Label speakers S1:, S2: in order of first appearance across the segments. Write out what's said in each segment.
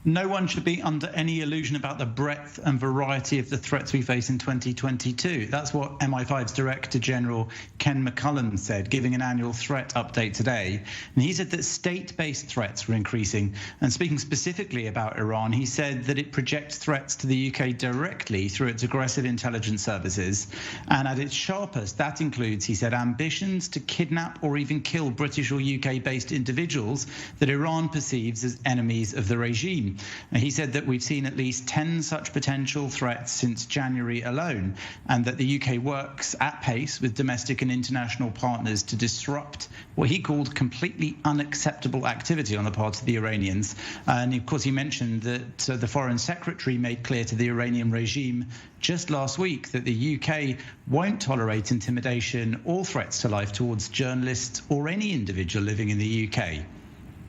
S1: No one should be under any illusion about the breadth and variety of the threats we face in 2022. That's what MI5's Director General Ken McCullum said, giving an annual threat update today. And he said that state-based threats were increasing. And speaking specifically about Iran, he said that it projects threats to the UK directly through its aggressive intelligence services. And at its sharpest, that includes, he said, ambitions to kidnap or even kill British or UK-based individuals that Iran perceives as enemies of the regime. And he said that we've seen at least 10 such potential threats since January alone, and that the UK works at pace with domestic and international partners to disrupt what he called completely unacceptable activity on the part of the Iranians. And of course, he mentioned that the Foreign Secretary made clear to the Iranian regime just last week that the UK won't tolerate intimidation or threats to life towards journalists or any individual living in the UK.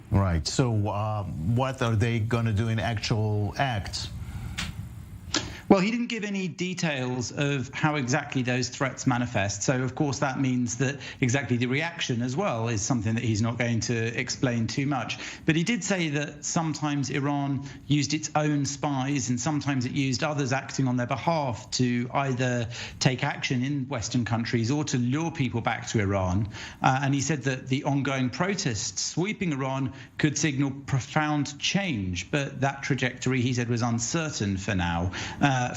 S2: Right. So what are they going to do in actual acts?
S1: Well, he didn't give any details of how exactly those threats manifest. So, of course, that means that exactly the reaction as well is something that he's not going to explain too much. But he did say that sometimes Iran used its own spies and sometimes it used others acting on their behalf to either take action in Western countries or to lure people back to Iran. And he said that the ongoing protests sweeping Iran could signal profound change. But that trajectory, he said, was uncertain for now.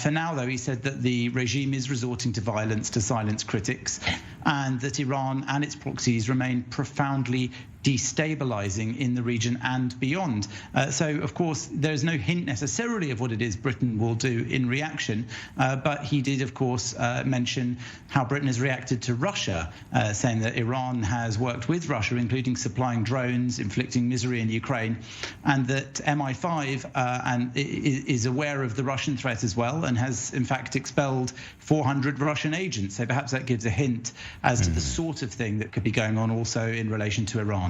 S1: For now, though, he said that the regime is resorting to violence to silence critics and that Iran and its proxies remain profoundly destabilizing in the region and beyond. So, of course, there's no hint necessarily of what it is Britain will do in reaction. But he did, of course, mention how Britain has reacted to Russia, saying that Iran has worked with Russia, including supplying drones, inflicting misery in Ukraine, and that MI5 is aware of the Russian threat as well and has, in fact, expelled 400 Russian agents. So perhaps that gives a hint as to the sort of thing that could be going on also in relation to Iran.